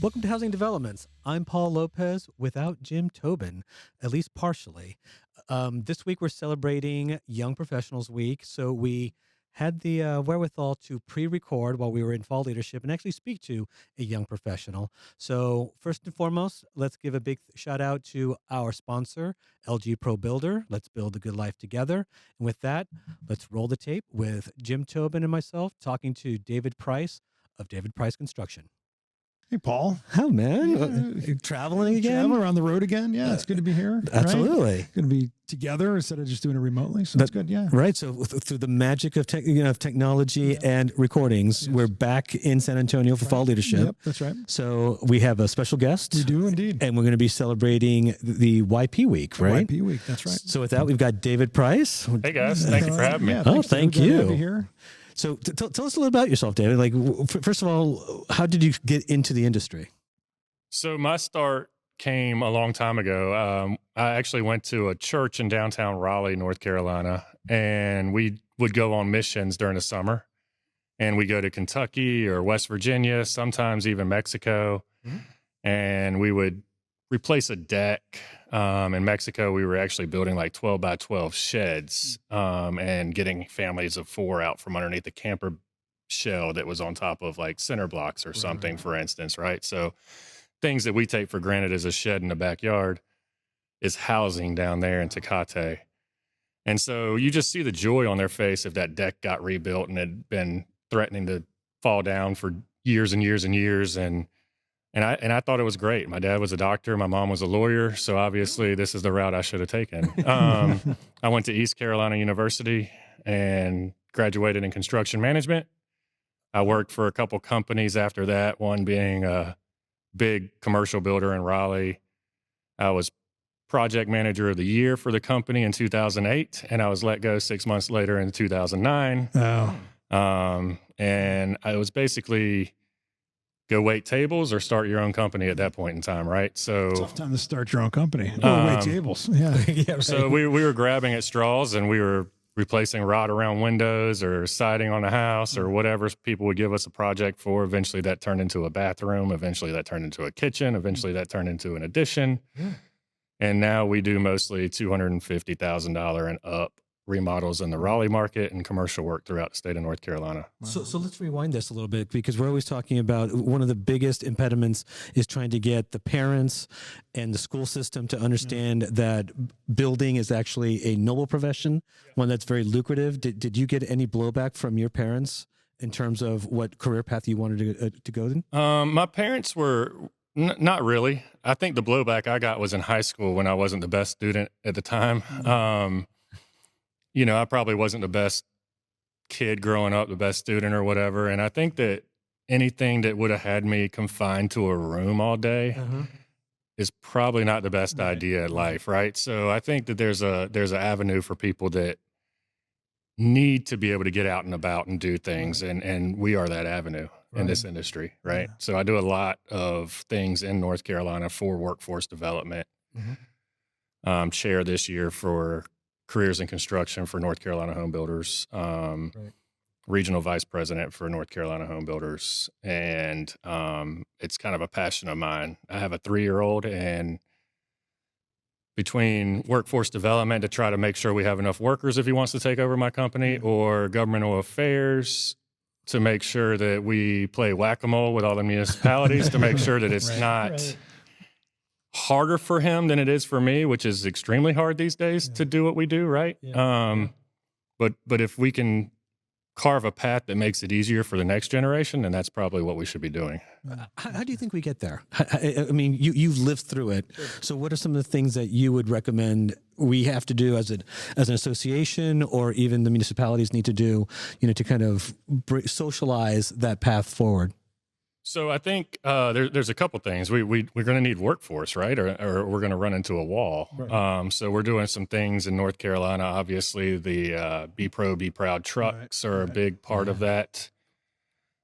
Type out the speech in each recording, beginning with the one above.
Welcome to Housing Developments. I'm Paul Lopez without Jim Tobin, at least partially. This week we're celebrating Young Professionals Week, so we had the wherewithal to pre-record while we were in fall leadership and actually speak to a young professional. So first and foremost, let's give a big shout out to our sponsor, LG Pro Builder. Let's build a good life together. And with that, let's roll the tape with Jim Tobin and myself talking to David Price of David Price Construction. Hey, Paul. How, man? Yeah. Traveling again? Travel around the road again. Yeah, it's good to be here. Absolutely. Right? Good to be together instead of just doing it remotely. So that's good. Yeah. Right. So through the magic of technology and recordings, we're back in San Antonio for fall leadership. Yep, that's right. So we have a special guest. We do indeed. And we're going to be celebrating the YP week, right? YP week. That's right. So with that, we've got David Price. Hey, guys. Thank you for having me. Yeah, Oh, thank you. Glad to be here. So tell us a little about yourself, David. Like, first of all, how did you get into the industry? So my start came a long time ago. I actually went to a church in downtown Raleigh, North Carolina, and we would go on missions during the summer. And we go to Kentucky or West Virginia, sometimes even Mexico. Mm-hmm. And we would replace a deck. In Mexico, we were actually building like 12 by 12 sheds and getting families of 4 out from underneath the camper shell that was on top of like center blocks or something, for instance, right? So things that we take for granted as a shed in the backyard is housing down there in Tecate. And so you just see the joy on their face if that deck got rebuilt and had been threatening to fall down for years and years and years. And I thought it was great. My dad was a doctor. My mom was a lawyer. So obviously this is the route I should have taken. I went to East Carolina University and graduated in construction management. I worked for a couple companies after that, one being a big commercial builder in Raleigh. I was project manager of the year for the company in 2008, and I was let go 6 months later in 2009. Oh. And I was basically go wait tables or start your own company at that point in time, right? So Tough time to start your own company. Wait tables. Yeah. Yeah, right. So we were grabbing at straws, and we were replacing rod around windows or siding on a house or whatever people would give us a project for. Eventually that turned into a bathroom. Eventually that turned into a kitchen. Eventually that turned into an addition. Yeah. And now we do mostly $250,000 and up remodels in the Raleigh market and commercial work throughout the state of North Carolina. So let's rewind this a little bit, because we're always talking about one of the biggest impediments is trying to get the parents and the school system to understand that building is actually a noble profession, one that's very lucrative. Did you get any blowback from your parents in terms of what career path you wanted to go in? My parents were not really. I think the blowback I got was in high school when I wasn't the best student at the time. I probably wasn't the best kid growing up, the best student or whatever. And I think that anything that would have had me confined to a room all day is probably not the best idea in life, right? So I think that there's an avenue for people that need to be able to get out and about and do things. And we are that avenue in this industry, right? Yeah. So I do a lot of things in North Carolina for workforce development. Chair this year for careers in construction for North Carolina home builders, regional vice president for North Carolina home builders. And it's kind of a passion of mine. I have a 3-year-old, and between workforce development to try to make sure we have enough workers if he wants to take over my company, or governmental affairs to make sure that we play whack-a-mole with all the municipalities to make sure that it's not harder for him than it is for me, which is extremely hard these days to do what we do, right? Yeah. But if we can carve a path that makes it easier for the next generation, then that's probably what we should be doing. How do you think we get there? I mean, you've lived through it. Sure. So what are some of the things that you would recommend we have to do as an association, or even the municipalities need to do, to kind of socialize that path forward? So I think there's a couple things. We're going to need workforce, right? Or we're going to run into a wall. Right. So we're doing some things in North Carolina. Obviously, the Be Pro, Be Proud trucks are a big part of that.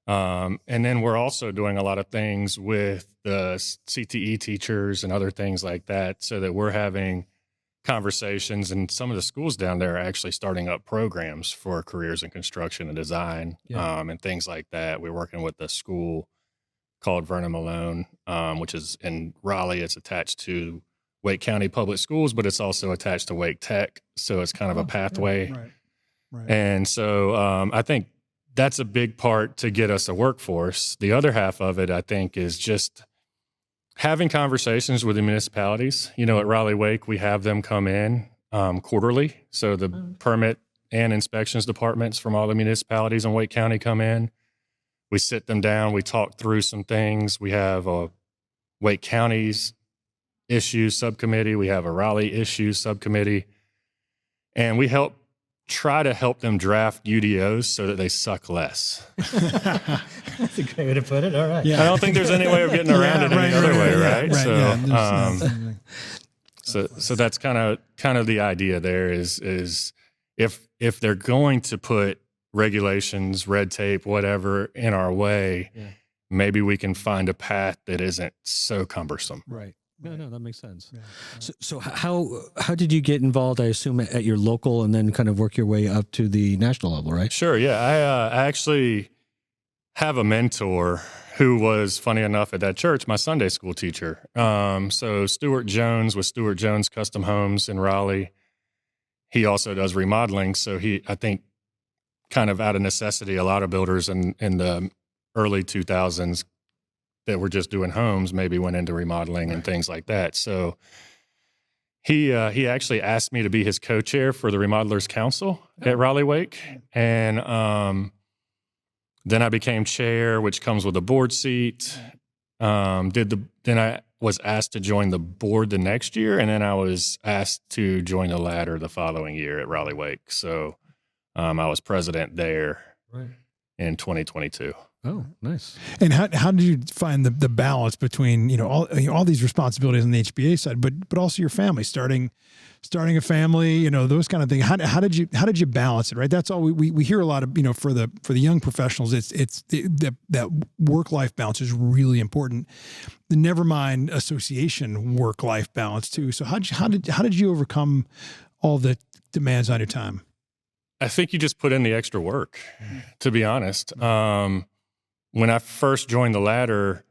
And then we're also doing a lot of things with the CTE teachers and other things like that, so that we're having conversations, and some of the schools down there are actually starting up programs for careers in construction and design and things like that. We're working with the school called Vernon Malone, which is in Raleigh. It's attached to Wake County Public Schools, but it's also attached to Wake Tech. So it's kind of a pathway. Yeah. Right. And so I think that's a big part to get us a workforce. The other half of it, I think, is just having conversations with the municipalities. You know, at Raleigh Wake, we have them come in quarterly. So the permit and inspections departments from all the municipalities in Wake County come in. We sit them down. We talk through some things. We have a Wake County's issues subcommittee. We have a Raleigh issues subcommittee. And we try to help them draft UDOs so that they suck less. That's a great way to put it. All right. Yeah. I don't think there's any way of getting around it any other way, right? So that's kind of the idea there is if they're going to put regulations, red tape, whatever in our way, maybe we can find a path that isn't so cumbersome. Right. No, that makes sense. Yeah. So how did you get involved? I assume at your local, and then kind of work your way up to the national level, right? Sure. Yeah, I actually have a mentor who was, funny enough, at that church, my Sunday school teacher. So Stuart Jones with Stuart Jones Custom Homes in Raleigh. He also does remodeling. So I think, kind of out of necessity, a lot of builders in the early 2000s that were just doing homes maybe went into remodeling and things like that. So he actually asked me to be his co-chair for the Remodelers Council at Raleigh Wake. And then I became chair, which comes with a board seat. Then I was asked to join the board the next year, and then I was asked to join the ladder the following year at Raleigh Wake. So I was president there in 2022. Oh, nice. And how did you find the balance between all these responsibilities on the HBA side, but also your family, starting a family, those kind of things. How did you balance it? Right. That's all we hear a lot of, for the young professionals. It's that work-life balance is really important. Never mind association work-life balance too. So how did you overcome all the demands on your time? I think you just put in the extra work, to be honest. When I first joined the ladder,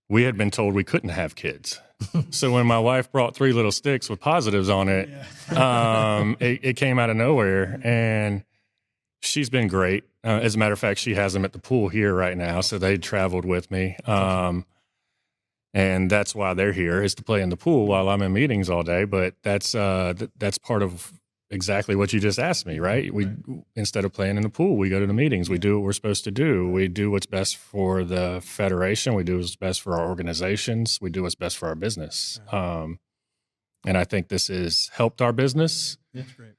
we had been told we couldn't have kids. So when my wife brought 3 little sticks with positives on it, it came out of nowhere. And she's been great. As a matter of fact, she has them at the pool here right now. So they traveled with me. And that's why they're here, is to play in the pool while I'm in meetings all day. But that's part of exactly what you just asked me, right? Instead of playing in the pool, we go to the meetings. We do what we're supposed to do. We do what's best for the federation. We do what's best for our organizations. We do what's best for our business. And I think this has helped our business. That's great.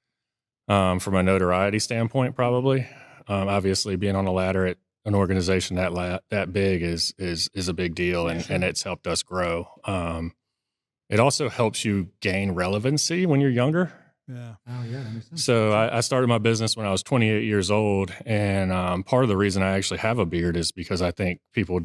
From a notoriety standpoint, probably. Obviously, being on a ladder at an organization that big is a big deal, and it's helped us grow. It also helps you gain relevancy when you're younger. Yeah. Oh, yeah. That makes sense. So I started my business when I was 28 years old. And part of the reason I actually have a beard is because I think people,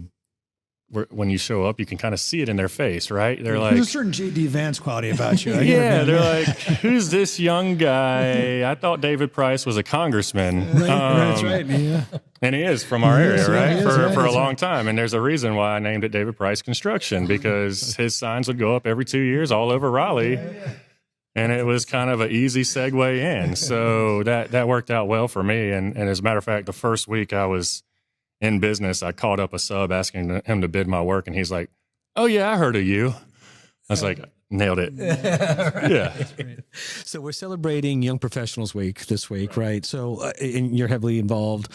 when you show up, you can kind of see it in their face, right? They're like, there's a certain J.D. Vance quality about you. Yeah, they're like, who's this young guy? I thought David Price was a congressman. That's right. Yeah. And he is from our area, right? For a long right. time. And there's a reason why I named it David Price Construction, because his signs would go up every 2 years all over Raleigh. And it was kind of an easy segue in. So that worked out well for me. And as a matter of fact, the first week I was in business, I called up a sub asking him to bid my work. And he's like, "Oh, yeah, I heard of you." I was like, nailed it. Yeah. So we're celebrating Young Professionals Week this week, right? So and you're heavily involved.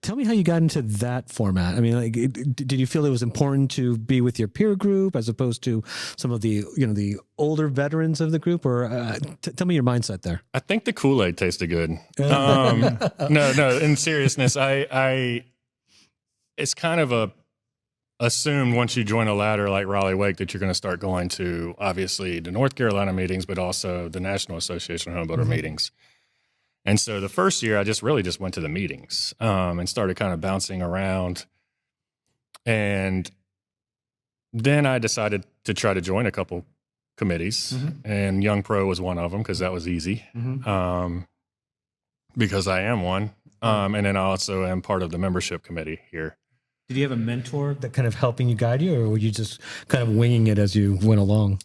Tell me how you got into that format. I mean, did you feel it was important to be with your peer group as opposed to some of the the older veterans of the group? Or tell me your mindset there. I think the Kool-Aid tasted good. No. In seriousness, it's kind of assumed once you join a ladder like Raleigh Wake that you're going to start going to, obviously, the North Carolina meetings, but also the National Association of Home Builder meetings. And so the first year, I just went to the meetings and started kind of bouncing around. And then I decided to try to join a couple committees, and Young Pro was one of them because that was easy, because I am one. And then I also am part of the membership committee here. Did you have a mentor that kind of helping you guide you, or were you just kind of winging it as you went along?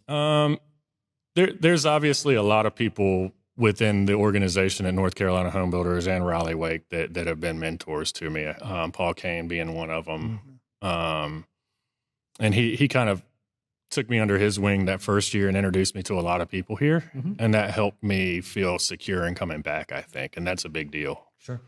There's obviously a lot of people within the organization at North Carolina Home Builders and Raleigh Wake that have been mentors to me. Paul Kane being one of them. And he kind of took me under his wing that first year and introduced me to a lot of people here. And that helped me feel secure in coming back, I think. And that's a big deal. Sure.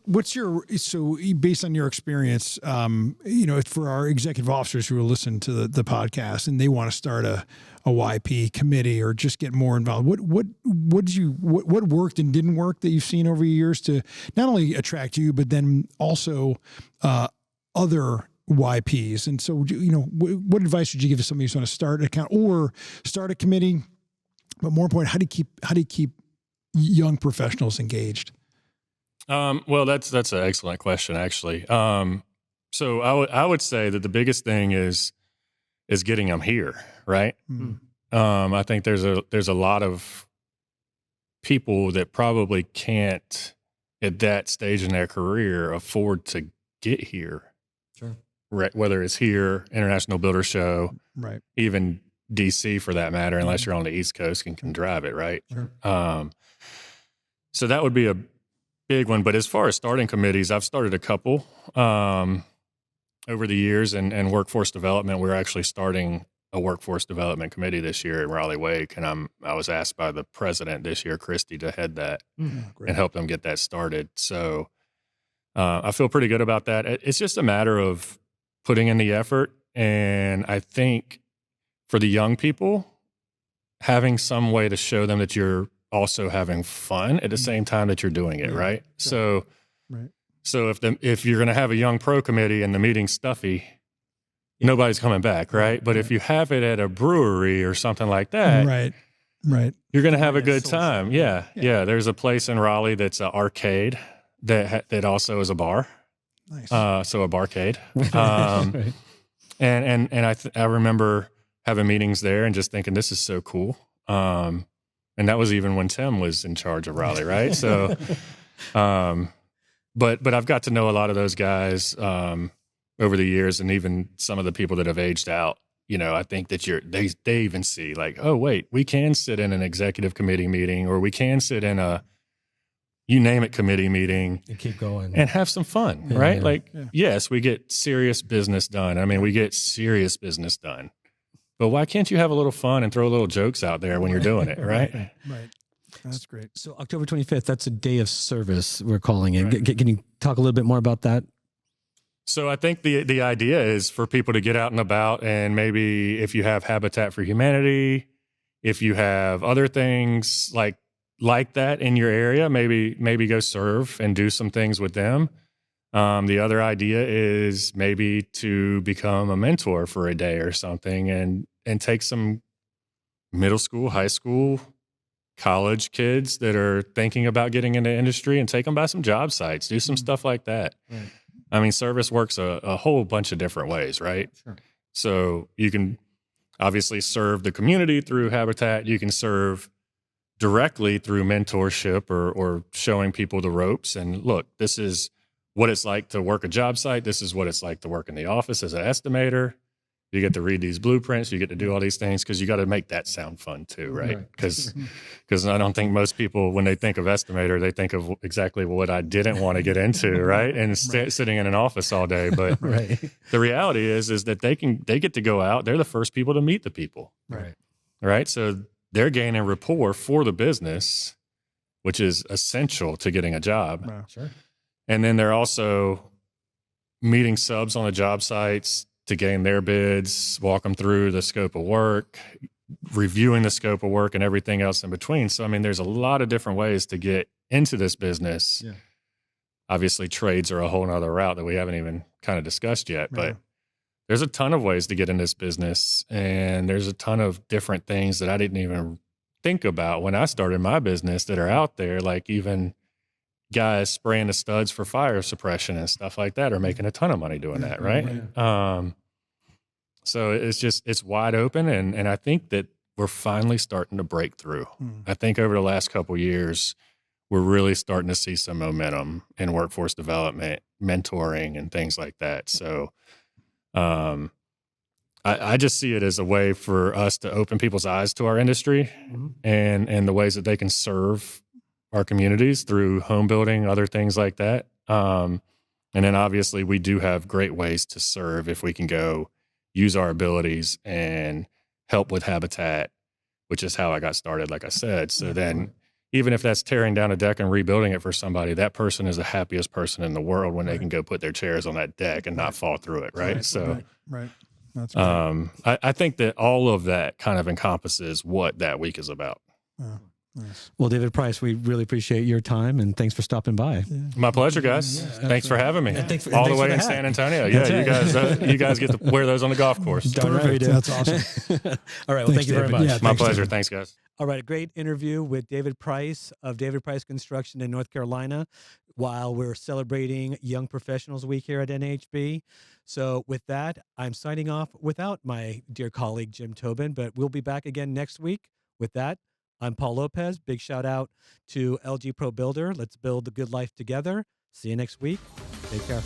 What's your, so based on your experience, for our executive officers who are listening to the podcast and they want to start a YP committee or just get more involved, what worked and didn't work that you've seen over years to not only attract you, but then also other YPs? And so, what advice would you give to somebody who's going to start an account or start a committee? But more important, how do you keep young professionals engaged? Well, that's an excellent question, actually. So I would say that the biggest thing is getting them here, right? I think there's a lot of people that probably can't at that stage in their career afford to get here. Sure. Right, whether it's here, International Builder Show, right, even DC for that matter, unless you're on the East Coast and can drive it, right? Sure. So that would be a big one. But as far as starting committees, I've started a couple over the years, and workforce development. We're actually starting a workforce development committee this year at Raleigh Wake, and I was asked by the president this year, Christy, to head that and help them get that started. So I feel pretty good about that. It's just a matter of putting in the effort, and I think for the young people, having some way to show them that you're also having fun at the same time that you're doing it, right? Sure. So if you're going to have a young pro committee and the meeting's stuffy, nobody's coming back, right? But if you have it at a brewery or something like that, right, you're going to have a good time. Yeah. There's a place in Raleigh that's an arcade that also is a bar. Nice. So a barcade. And I remember having meetings there and just thinking, this is so cool. And that was even when Tim was in charge of Raleigh, right? So, but I've got to know a lot of those guys over the years, and even some of the people that have aged out. I think that they even see like, oh wait, we can sit in an executive committee meeting, or we can sit in a, you name it, committee meeting and keep going and have some fun, right? Like, yes, we get serious business done. I mean, we get serious business done, but why can't you have a little fun and throw little jokes out there when you're doing it, right? Right. That's great. So October 25th, that's a day of service, we're calling it. Right. Can you talk a little bit more about that? So I think the idea is for people to get out and about, and maybe if you have Habitat for Humanity, if you have other things like that in your area, maybe go serve and do some things with them. The other idea is maybe to become a mentor for a day or something, and take some middle school, high school, college kids that are thinking about getting into industry and take them by some job sites, do some stuff like that. Right. I mean, service works a whole bunch of different ways, right? Sure. So you can obviously serve the community through Habitat. You can serve directly through mentorship or showing people the ropes. And look, this is what it's like to work a job site. This is what it's like to work in the office as an estimator. You get to read these blueprints. You get to do all these things because you got to make that sound fun too, right? Because I don't think most people, when they think of estimator, they think of exactly what I didn't want to get into, right? And sitting in an office all day. But the reality is that they get to go out. They're the first people to meet the people, right? So they're gaining rapport for the business, which is essential to getting a job. Wow. Sure. And then they're also meeting subs on the job sites to gain their bids, walk them through the scope of work, reviewing the scope of work and everything else in between. So, I mean, there's a lot of different ways to get into this business. Yeah. Obviously, trades are a whole nother route that we haven't even kind of discussed yet, but there's a ton of ways to get in this business. And there's a ton of different things that I didn't even think about when I started my business that are out there, like even guys spraying the studs for fire suppression and stuff like that are making a ton of money doing that, right? So it's wide open, and I think that we're finally starting to break through. I think over the last couple of years, we're really starting to see some momentum in workforce development, mentoring, and things like that. So I just see it as a way for us to open people's eyes to our industry and the ways that they can serve our communities through home building, other things like that. And then obviously we do have great ways to serve if we can go use our abilities and help with habitat, which is how I got started, like I said. So then even if that's tearing down a deck and rebuilding it for somebody, that person is the happiest person in the world when they can go put their chairs on that deck and not fall through it. Right. So, right. That's great. I think that all of that kind of encompasses what that week is about. Nice. Well, David Price, we really appreciate your time and thanks for stopping by. Yeah. My pleasure, guys. Thanks for having me. Thanks all the for way the in hat. San Antonio. Yeah, you guys get to wear those on the golf course. Darn right we do. That's awesome. All right. Well, Thanks, thank you very David. much. Yeah, My thanks, pleasure. David. Thanks, guys. All right. A great interview with David Price of David Price Construction in North Carolina while we're celebrating Young Professionals Week here at NAHB. So with that, I'm signing off without my dear colleague, Jim Tobin, but we'll be back again next week. With that, I'm Paul Lopez. Big shout out to LG Pro Builder. Let's build the good life together. See you next week. Take care.